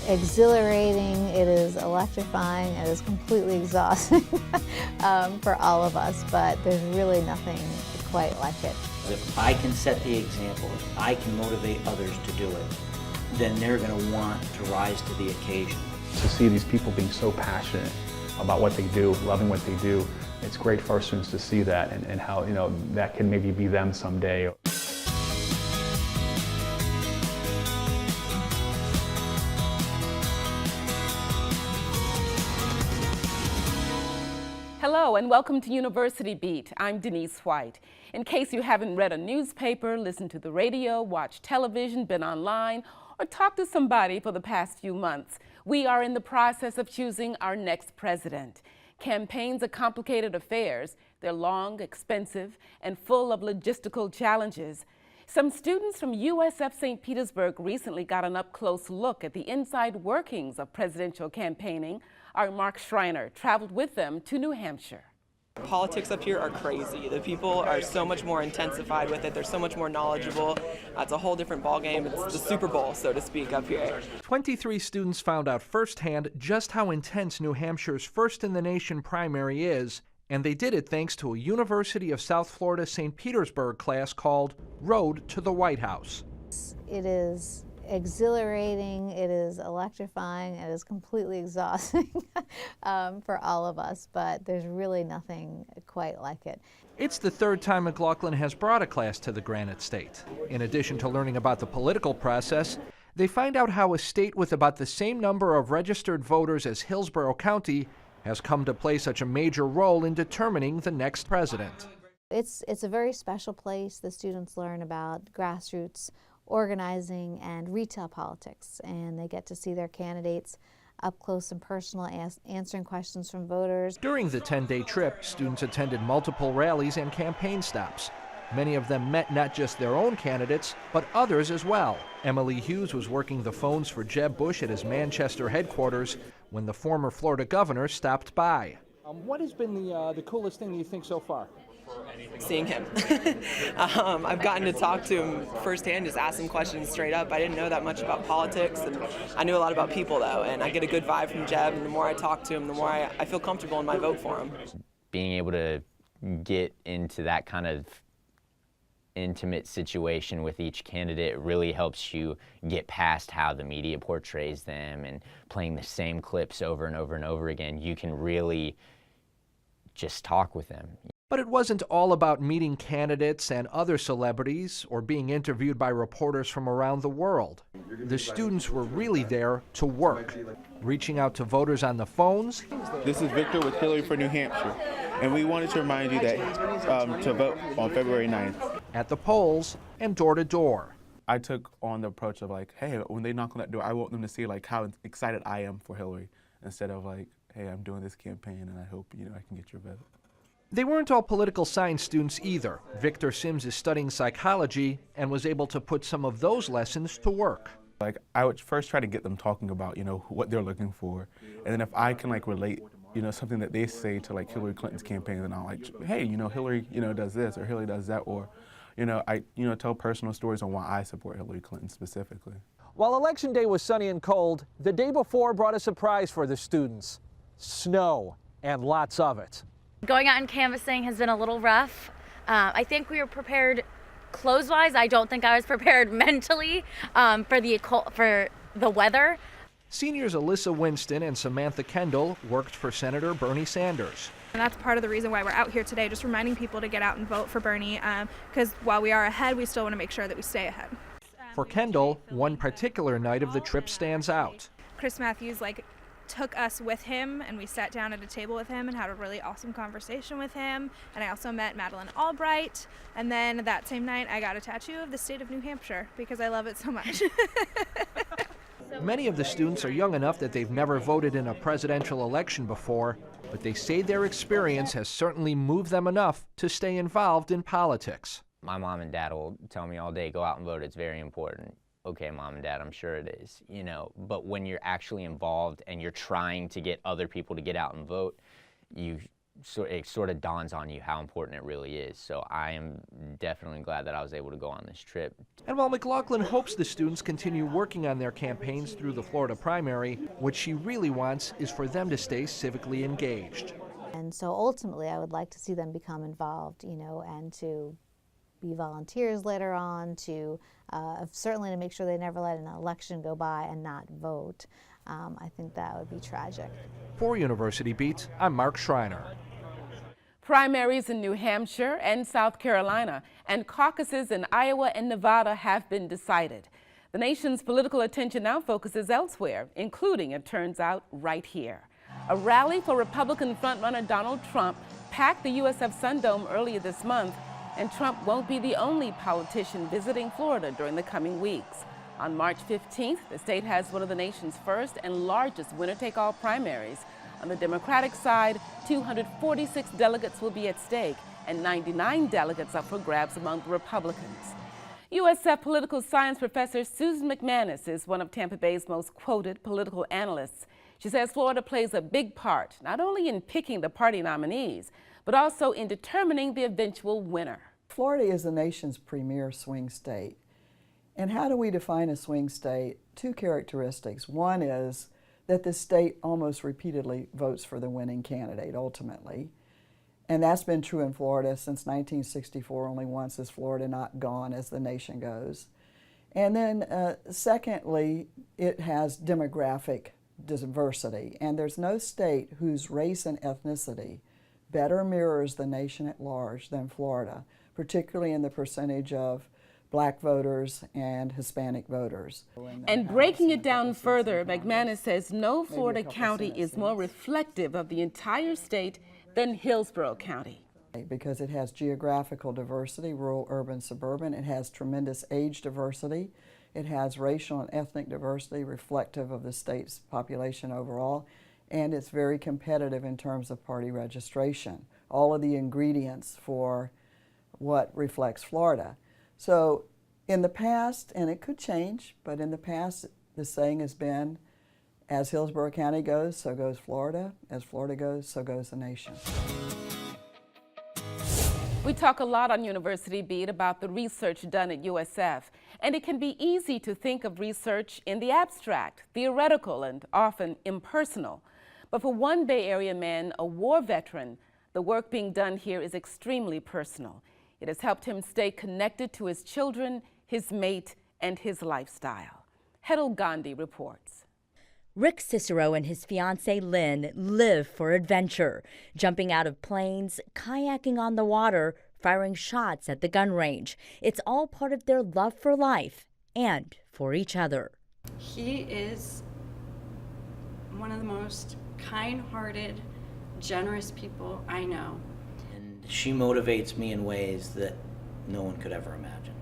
exhilarating, it is electrifying, it is completely exhausting for all of us, but there's really nothing quite like it. If I can set the example, if I can motivate others to do it, then they're going to want to rise to the occasion. To see these people being so passionate about what they do, loving what they do, it's great for our students to see that and how, you know, that can maybe be them someday. Hello and welcome to University Beat. I'm Denise White. In case you haven't read a newspaper, listened to the radio, watched television, been online, or talked to somebody for the past few months, we are in the process of choosing our next president. Campaigns are complicated affairs. They're long, expensive, and full of logistical challenges. Some students from USF St. Petersburg recently got an up-close look at the inside workings of presidential campaigning. Our Mark Schreiner traveled with them to New Hampshire. Politics up here are crazy. The people are so much more intensified with it. They're so much more knowledgeable. It's a whole different ballgame. It's the Super Bowl, so to speak, up here. 23 students found out firsthand just how intense New Hampshire's first-in-the-nation primary is, and they did it thanks to a University of South Florida St. Petersburg class called Road to the White House. It is exhilarating, it is electrifying, it is completely exhausting for all of us, but there's really nothing quite like it. It's the third time McCausland has brought a class to the Granite State. In addition to learning about the political process, they find out how a state with about the same number of registered voters as Hillsborough County has come to play such a major role in determining the next president. It's a very special place. The students learn about grassroots organizing and retail politics, and they get to see their candidates up close and personal, answering questions from voters. During the 10-day trip, students attended multiple rallies and campaign stops. Many of them met not just their own candidates, but others as well. Emily Hughes was working the phones for Jeb Bush at his Manchester headquarters when the former Florida governor stopped by. What has been the coolest thing you think so far? Seeing him. I've gotten to talk to him firsthand, just ask him questions straight up. I didn't know that much about politics, and I knew a lot about people, though, and I get a good vibe from Jeb, and the more I talk to him, the more I feel comfortable in my vote for him. Being able to get into that kind of intimate situation with each candidate really helps you get past how the media portrays them, and playing the same clips over and over and over again, you can really just talk with them. But it wasn't all about meeting candidates and other celebrities or being interviewed by reporters from around the world. The students were really there to work, reaching out to voters on the phones. This is Victor with Hillary for New Hampshire, and we wanted to remind you that to vote on February 9th. At the polls and door to door. I took on the approach of like, hey, when they knock on that door, I want them to see like how excited I am for Hillary, instead of like, hey, I'm doing this campaign and I hope I can get your vote. They weren't all political science students either. Victor Sims is studying psychology and was able to put some of those lessons to work. Like, I would first try to get them talking about, what they're looking for. And then if I can like relate, something that they say to like Hillary Clinton's campaign, then I'll like, hey, Hillary, does this or Hillary does that, or, I, tell personal stories on why I support Hillary Clinton specifically. While Election Day was sunny and cold, the day before brought a surprise for the students. Snow, and lots of it. Going out and canvassing has been a little rough. I think we were prepared clothes-wise. I don't think I was prepared mentally for the weather. Seniors Alyssa Winston and Samantha Kendall worked for Senator Bernie Sanders. And that's part of the reason why we're out here today, just reminding people to get out and vote for Bernie, because while we are ahead, we still want to make sure that we stay ahead. For Kendall, one particular night of the trip stands out. Chris Matthews took us with him, and we sat down at a table with him and had a really awesome conversation with him. And I also met Madeleine Albright, and then that same night I got a tattoo of the state of New Hampshire because I love it so much. Many of the students are young enough that they've never voted in a presidential election before, but they say their experience has certainly moved them enough to stay involved in politics. My mom and dad will tell me all day, go out and vote, it's very important. Okay, Mom and Dad, I'm sure it is, but when you're actually involved and you're trying to get other people to get out and vote, you it sort of dawns on you how important it really is. So I am definitely glad that I was able to go on this trip. And while McCausland hopes the students continue working on their campaigns through the Florida primary, what she really wants is for them to stay civically engaged. And so ultimately, I would like to see them become involved, you know, and to be volunteers later on, to certainly to make sure they never let an election go by and not vote. I think that would be tragic. For University Beat, I'm Mark Schreiner. Primaries in New Hampshire and South Carolina and caucuses in Iowa and Nevada have been decided. The nation's political attention now focuses elsewhere, including, it turns out, right here. A rally for Republican frontrunner Donald Trump packed the USF Sun Dome earlier this month, and Trump won't be the only politician visiting Florida during the coming weeks. On March 15th, the state has one of the nation's first and largest winner-take-all primaries. On the Democratic side, 246 delegates will be at stake and 99 delegates up for grabs among the Republicans. USF political science professor Susan McManus is one of Tampa Bay's most quoted political analysts. She says Florida plays a big part, not only in picking the party nominees, but also in determining the eventual winner. Florida is the nation's premier swing state. And how do we define a swing state? Two characteristics. One is that the state almost repeatedly votes for the winning candidate ultimately. And that's been true in Florida since 1964. Only once is Florida not gone as the nation goes. And then secondly, it has demographic diversity. And there's no state whose race and ethnicity better mirrors the nation at large than Florida, particularly in the percentage of Black voters and Hispanic voters. And breaking it down further, McManus says no Florida county is more reflective of the entire state than Hillsborough County. Because it has geographical diversity, rural, urban, suburban. It has tremendous age diversity. It has racial and ethnic diversity reflective of the state's population overall. And it's very competitive in terms of party registration. All of the ingredients for what reflects Florida. So in the past, and it could change, but in the past the saying has been, as Hillsborough County goes, so goes Florida. As Florida goes, so goes the nation. We talk a lot on University Beat about the research done at USF, and it can be easy to think of research in the abstract, theoretical, and often impersonal. But for one Bay Area man, a war veteran, the work being done here is extremely personal. It has helped him stay connected to his children, his mate, and his lifestyle. Hedel Gandhi reports. Rick Cicero and his fiancée Lynn live for adventure, jumping out of planes, kayaking on the water, firing shots at the gun range. It's all part of their love for life and for each other. He is one of the most kind-hearted, generous people I know. And she motivates me in ways that no one could ever imagine.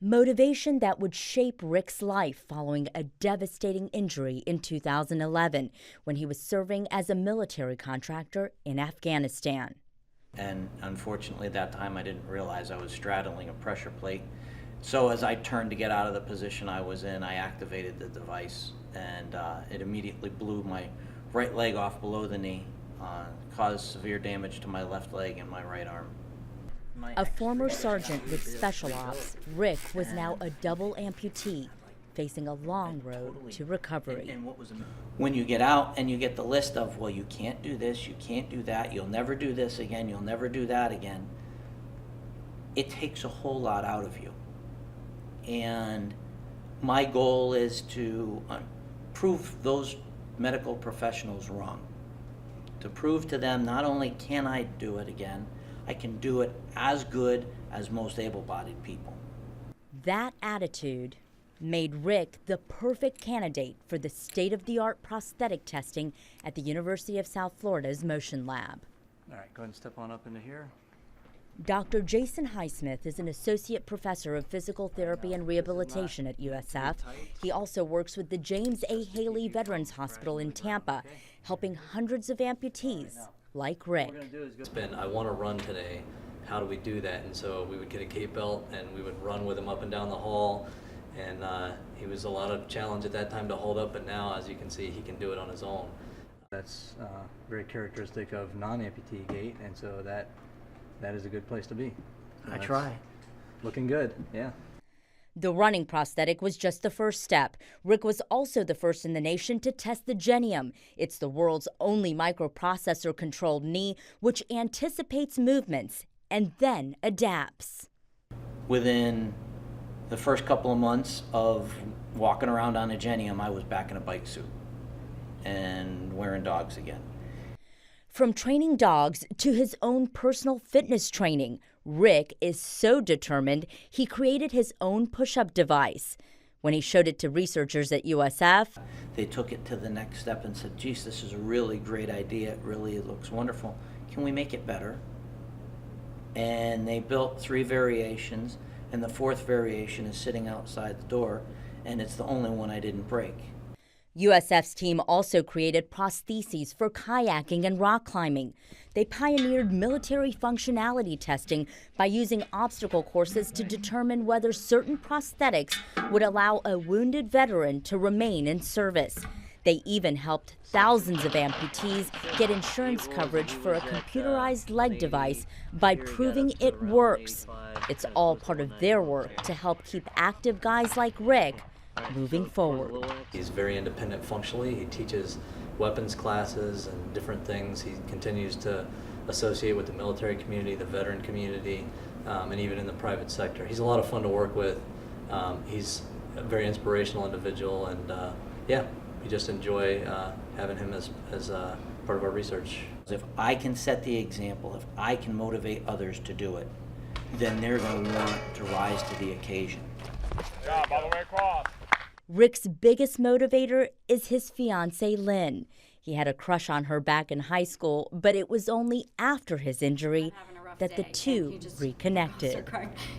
Motivation that would shape Rick's life following a devastating injury in 2011 when he was serving as a military contractor in Afghanistan. And unfortunately, at that time, I didn't realize I was straddling a pressure plate. So as I turned to get out of the position I was in, I activated the device, and it immediately blew my right leg off below the knee, caused severe damage to my left leg and my right arm. A former sergeant with special ops, Rick was now a double amputee, facing a long road to recovery. When you get out and you get the list of, well, you can't do this, you can't do that, you'll never do this again, you'll never do that again, it takes a whole lot out of you. And my goal is to prove those medical professionals wrong. To prove to them not only can I do it again, I can do it as good as most able-bodied people. That attitude made Rick the perfect candidate for the state-of-the-art prosthetic testing at the University of South Florida's Motion Lab. All right, go ahead and step on up into here. Dr. Jason Highsmith is an associate professor of physical therapy and rehabilitation at USF. He also works with the James A. Haley Veterans Hospital in Tampa, helping hundreds of amputees like Rick. I want to run today. How do we do that? And so we would get a gait belt and we would run with him up and down the hall. And he was a lot of challenge at that time to hold up, but now, as you can see, he can do it on his own. That's very characteristic of non-amputee gait, and so that is a good place to be. I try. Looking good, yeah. The running prosthetic was just the first step. Rick was also the first in the nation to test the Genium. It's the world's only microprocessor-controlled knee, which anticipates movements and then adapts. Within the first couple of months of walking around on a Genium, I was back in a bike suit and wearing dogs again. From training dogs to his own personal fitness training, Rick is so determined he created his own push-up device. When he showed it to researchers at USF, they took it to the next step and said, geez, this is a really great idea. It really looks wonderful. Can we make it better? And they built 3 variations, and the 4th variation is sitting outside the door, and it's the only one I didn't break. USF's team also created prostheses for kayaking and rock climbing. They pioneered military functionality testing by using obstacle courses to determine whether certain prosthetics would allow a wounded veteran to remain in service. They even helped thousands of amputees get insurance coverage for a computerized leg device by proving it works. It's all part of their work to help keep active guys like Rick moving forward. He's very independent functionally. He teaches weapons classes and different things. He continues to associate with the military community, the veteran community, and even in the private sector. He's a lot of fun to work with. He's a very inspirational individual, and yeah, we just enjoy having him as part of our research. If I can set the example, if I can motivate others to do it, then they're going to want to rise to the occasion. Job all the way across. Rick's biggest motivator is his fiancée, Lynn. He had a crush on her back in high school, but it was only after his injury that the two reconnected.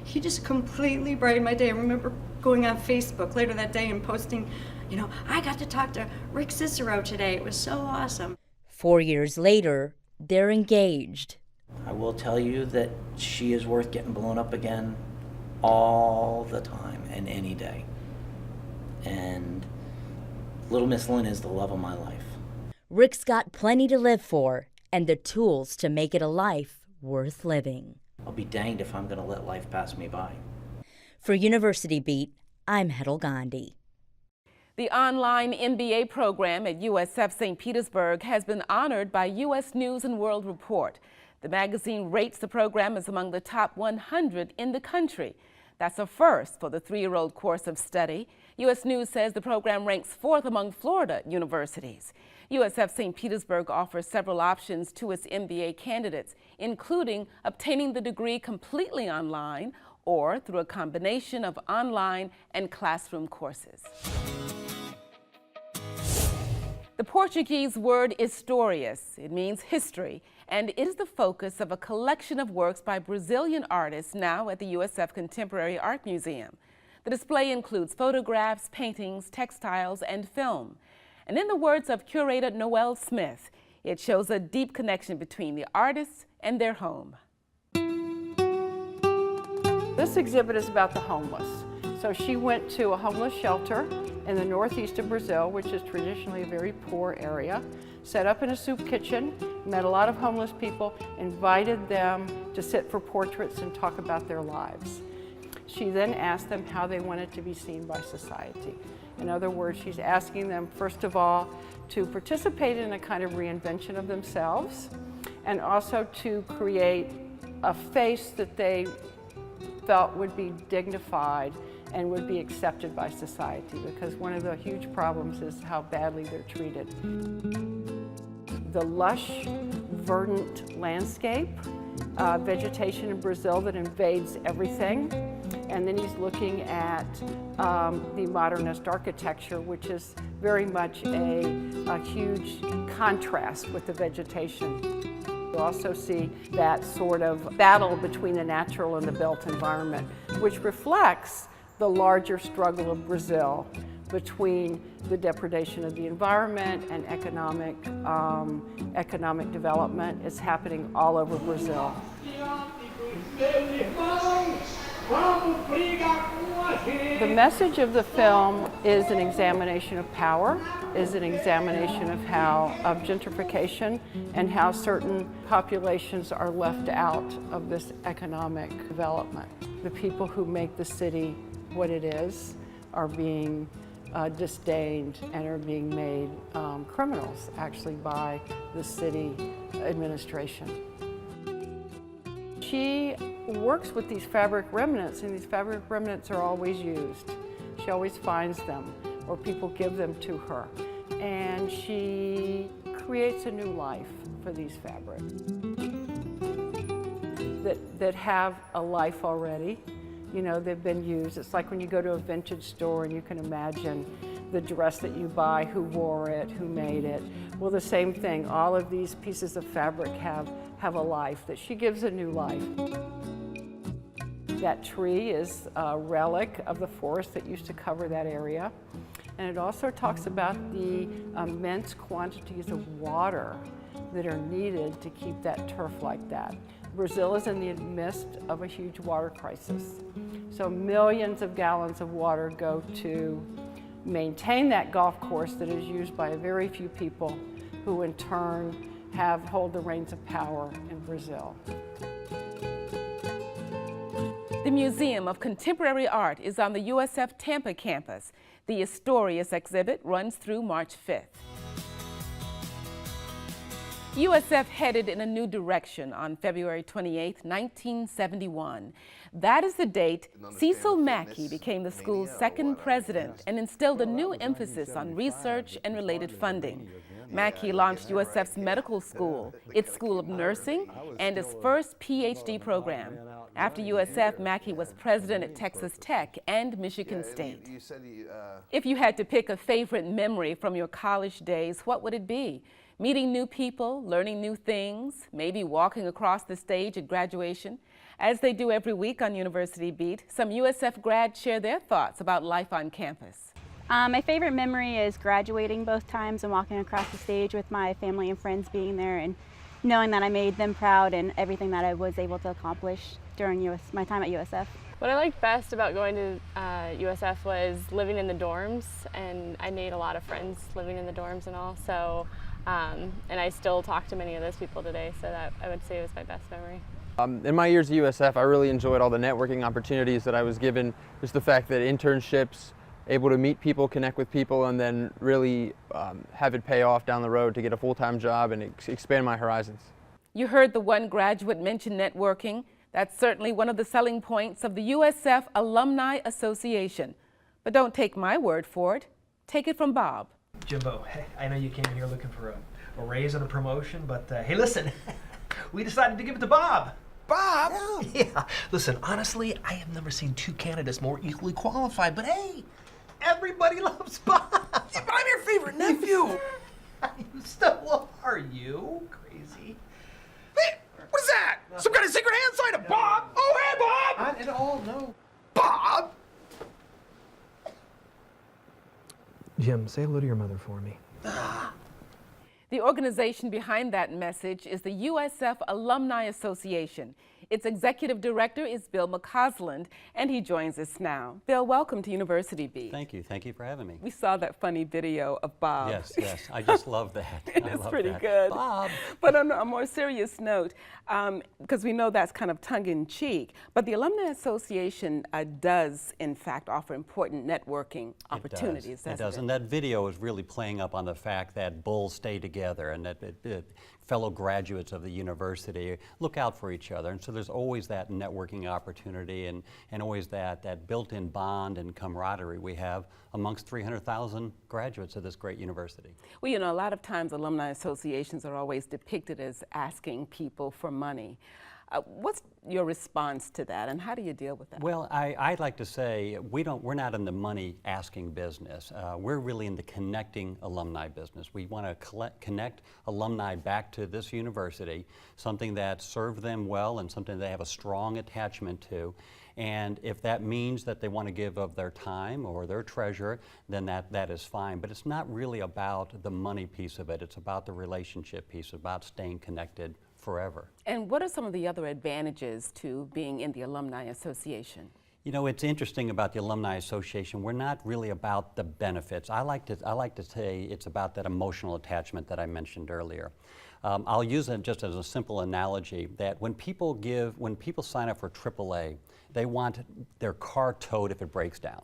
He just completely brightened my day. I remember going on Facebook later that day and posting, you know, I got to talk to Rick Cicero today. It was so awesome. 4 years later, they're engaged. I will tell you that she is worth getting blown up again all the time and any day. And little Miss Lynn is the love of my life. Rick's got plenty to live for and the tools to make it a life worth living. I'll be danged if I'm going to let life pass me by. For University Beat, I'm Hedel Gandhi. The online MBA program at USF St. Petersburg has been honored by U.S. News & World Report. The magazine rates the program as among the top 100 in the country. That's a first for the 3-year-old course of study. U.S. News says the program ranks 4th among Florida universities. USF St. Petersburg offers several options to its MBA candidates, including obtaining the degree completely online or through a combination of online and classroom courses. The Portuguese word historias. It means history, and it is the focus of a collection of works by Brazilian artists now at the USF Contemporary Art Museum. The display includes photographs, paintings, textiles, and film. And in the words of curator Noel Smith, it shows a deep connection between the artists and their home. This exhibit is about the homeless. So she went to a homeless shelter in the northeast of Brazil, which is traditionally a very poor area, set up in a soup kitchen, met a lot of homeless people, invited them to sit for portraits and talk about their lives. She then asked them how they wanted to be seen by society. In other words, she's asking them, first of all, to participate in a kind of reinvention of themselves, and also to create a face that they felt would be dignified and would be accepted by society, because one of the huge problems is how badly they're treated. The lush, verdant landscape, vegetation in Brazil that invades everything, and then he's looking at the modernist architecture, which is very much a huge contrast with the vegetation. You also see that sort of battle between the natural and the built environment, which reflects the larger struggle of Brazil between the depredation of the environment and economic development. Is happening all over Brazil. The message of the film is an examination of power, is an examination of gentrification and how certain populations are left out of this economic development. The people who make the city what it is are being disdained and are being made criminals, actually, by the city administration. She works with these fabric remnants, and these fabric remnants are always used. She always finds them, or people give them to her. And she creates a new life for these fabrics that have a life already. You know, they've been used. It's like when you go to a vintage store and you can imagine the dress that you buy, who wore it, who made it. Well, the same thing. All of these pieces of fabric have a life, that she gives a new life. That tree is a relic of the forest that used to cover that area. And it also talks about the immense quantities of water that are needed to keep that turf like that. Brazil is in the midst of a huge water crisis. So millions of gallons of water go to maintain that golf course that is used by a very few people, who in turn hold the reins of power in Brazil. The Museum of Contemporary Art is on the USF Tampa campus. The Astorius exhibit runs through March 5th. USF headed in a new direction on February 28, 1971. That is the date Cecil Mackey became the school's second president and instilled a new emphasis on research and related funding. Mackey launched USF's medical school, its School of Nursing, and its first PhD program. After USF, Mackey was president at Texas Tech and Michigan State. If you had to pick a favorite memory from your college days, what would it be? Meeting new people, learning new things, maybe walking across the stage at graduation. As they do every week on University Beat, some USF grads share their thoughts about life on campus. My favorite memory is graduating both times and walking across the stage with my family and friends being there and knowing that I made them proud and everything that I was able to accomplish during my time at USF. What I liked best about going to USF was living in the dorms, and I made a lot of friends living in the dorms and all. So, and I still talk to many of those people today, so that I would say was my best memory. In my years at USF, I really enjoyed all the networking opportunities that I was given. Just the fact that internships, able to meet people, connect with people, and then really have it pay off down the road to get a full-time job and expand my horizons. You heard the one graduate mention networking. That's certainly one of the selling points of the USF Alumni Association. But don't take my word for it. Take it from Bob. Jimbo, hey, I know you came here looking for a raise and a promotion, but hey, listen, we decided to give it to Bob. Bob? Yeah. Listen, honestly, I have never seen two candidates more equally qualified, but hey, everybody loves Bob. Yeah, but I'm your favorite nephew. You still are, you? Crazy. Hey, what is that? Some kind of secret hand sign of Bob? Oh, hey, Bob! Not at all, no. Bob! Jim, say hello to your mother for me. The organization behind that message is the USF Alumni Association. Its executive director is Bill McCausland, and he joins us now. Bill, welcome to University Beat. Thank you for having me. We saw that funny video of Bob. Yes, I just love that. It's pretty good. Bob. But on a more serious note, because we know that's kind of tongue-in-cheek, but the Alumni Association does, in fact, offer important networking opportunities. It does, and that video is really playing up on the fact that bulls stay together and that fellow graduates of the university look out for each other. And so there's always that networking opportunity and always that built-in bond and camaraderie we have amongst 300,000 graduates of this great university. Well, you know, a lot of times alumni associations are always depicted as asking people for money. What's your response to that, and how do you deal with that? Well, I'd like to say we're not in the money asking business. We're really in the connecting alumni business. We want to connect alumni back to this university, something that served them well and something they have a strong attachment to. And if that means that they want to give of their time or their treasure, then that is fine. But it's not really about the money piece of it. It's about the relationship piece, about staying connected forever. And what are some of the other advantages to being in the Alumni Association? You know, it's interesting about the Alumni Association. We're not really about the benefits. I like to say it's about that emotional attachment that I mentioned earlier. I'll use it just as a simple analogy that when people sign up for AAA, they want their car towed if it breaks down.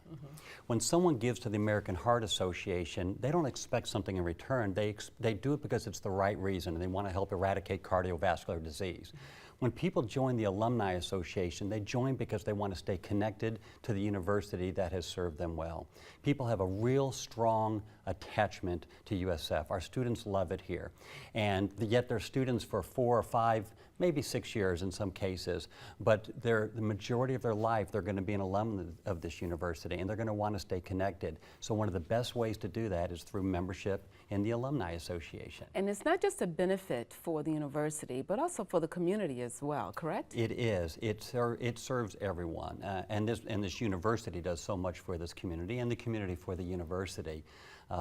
When someone gives to the American Heart Association, they don't expect something in return. They do it because it's the right reason, and they want to help eradicate cardiovascular disease. When people join the Alumni Association, they join because they want to stay connected to the university that has served them well. People have a real strong attachment to USF. Our students love it here. And yet they're students for 4 or 5, maybe 6 years in some cases, but the majority of their life they're going to be an alum of this university, and they're going to want to stay connected. So one of the best ways to do that is through membership in the Alumni Association. And it's not just a benefit for the university, but also for the community as well, correct? It is. It serves everyone, and this university does so much for this community and the community for the university.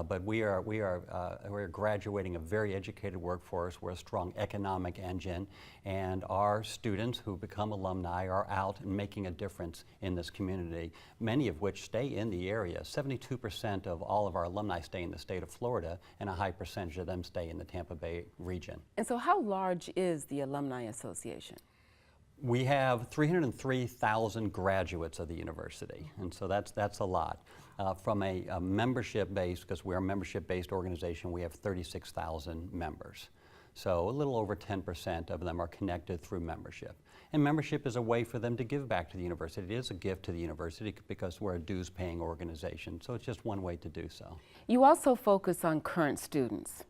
But we're graduating a very educated workforce. We're a strong economic engine, and our students who become alumni are out and making a difference in this community, many of which stay in the area. 72% of all of our alumni stay in the state of Florida, and a high percentage of them stay in the Tampa Bay region. And so how large is the Alumni Association? We have 303,000 graduates of the university, and so that's a lot. From a membership base, because we're a membership-based organization, we have 36,000 members. So a little over 10% of them are connected through membership. And membership is a way for them to give back to the university. It is a gift to the university because we're a dues-paying organization, so it's just one way to do so. You also focus on current students.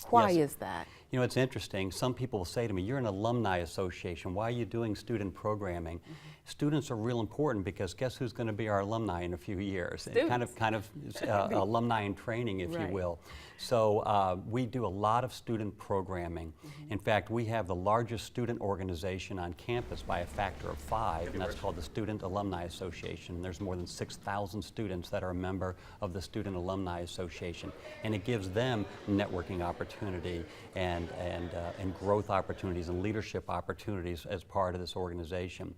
Why is that? You know, it's interesting. Some people will say to me, you're an alumni association. Why are you doing student programming? Students are real important because guess who's going to be our alumni in a few years? Kind of alumni in training, if you will. So we do a lot of student programming. In fact, we have the largest student organization on campus by a factor of 5, and that's called the Student Alumni Association. There's more than 6,000 students that are a member of the Student Alumni Association, and it gives them networking opportunity and growth opportunities and leadership opportunities as part of this organization.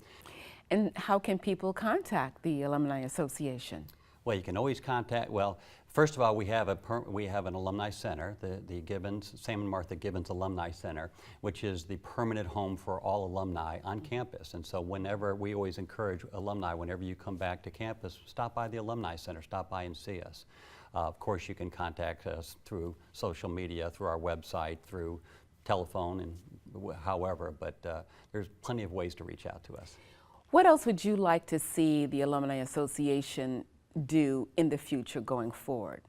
And how can people contact the Alumni Association? Well, you can always contact, well, first of all, we have an alumni center, the Gibbons, Sam and Martha Gibbons Alumni Center, which is the permanent home for all alumni on campus. And so whenever, we always encourage alumni, whenever you come back to campus, stop by the Alumni Center, stop by and see us. Of course, you can contact us through social media, through our website, through telephone, and however, but there's plenty of ways to reach out to us. What else would you like to see the Alumni Association do in the future going forward?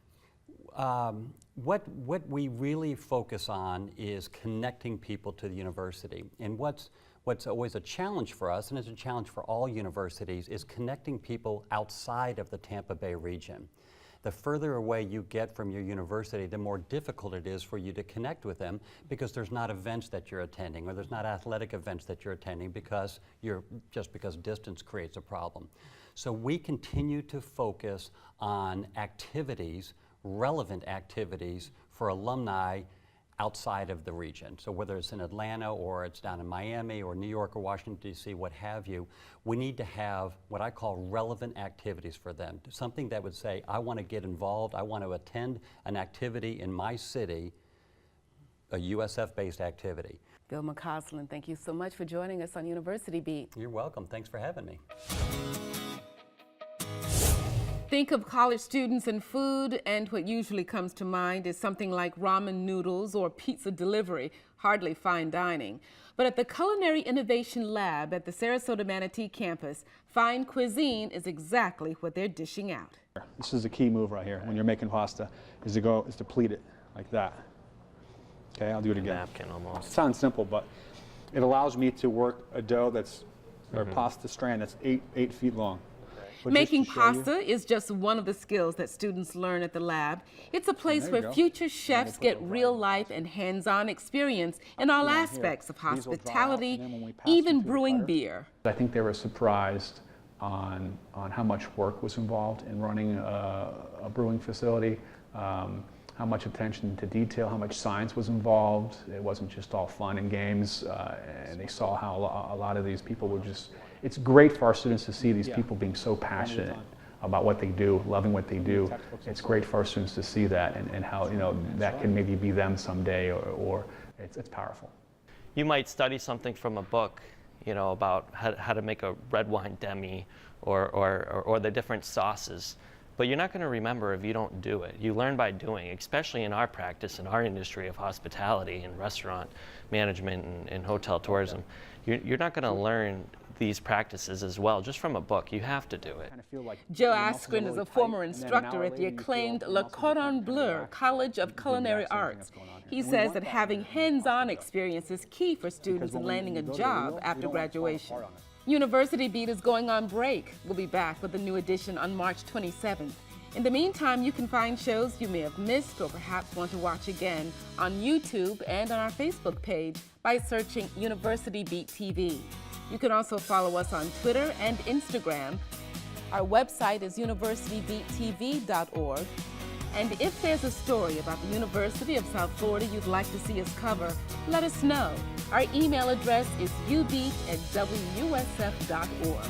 What we really focus on is connecting people to the university. And what's always a challenge for us, and it's a challenge for all universities, is connecting people outside of the Tampa Bay region. The further away you get from your university, the more difficult it is for you to connect with them because there's not events that you're attending or there's not athletic events that you're attending because distance creates a problem. So we continue to focus on activities, relevant activities for alumni outside of the region. So whether it's in Atlanta or it's down in Miami or New York or Washington, D.C., what have you, we need to have what I call relevant activities for them. Something that would say, I want to get involved, I want to attend an activity in my city, a USF-based activity. Bill McCausland, thank you so much for joining us on University Beat. You're welcome. Thanks for having me. Think of college students and food, and what usually comes to mind is something like ramen noodles or pizza delivery, hardly fine dining. But at the Culinary Innovation Lab at the Sarasota Manatee campus, fine cuisine is exactly what they're dishing out. This is the key move right here when you're making pasta, is to pleat it like that. Okay, I'll do it again. Napkin almost. It sounds simple, but it allows me to work a dough that's, or pasta strand that's 8 feet long. But making pasta is just one of the skills that students learn at the lab. It's a place where future chefs get real life and hands-on experience in all aspects of hospitality, even brewing beer. I think they were surprised on how much work was involved in running a brewing facility, how how much attention to detail, how much science was involved. It wasn't just all fun and games, and they saw how a lot of these people were just, it's great for our students to see these people being so passionate about what they do, loving what they do. It's great for our students to see that, and how, you know, that can maybe be them someday, or it's powerful. You might study something from a book, you know, about how to make a red wine demi or the different sauces. But you're not going to remember if you don't do it. You learn by doing, especially in our practice, in our industry of hospitality and restaurant management and hotel tourism. You're not going to learn these practices as well just from a book. You have to do it. Joe Askren is a former instructor at the acclaimed Le Cordon Bleu College of Culinary Arts. He says that having hands-on experience is key for students in landing a job after graduation. University Beat is going on break. We'll be back with a new edition on March 27th. In the meantime, you can find shows you may have missed or perhaps want to watch again on YouTube and on our Facebook page by searching University Beat TV. You can also follow us on Twitter and Instagram. Our website is universitybeattv.org. And if there's a story about the University of South Florida you'd like to see us cover, let us know. Our email address is ubeat@wusf.org.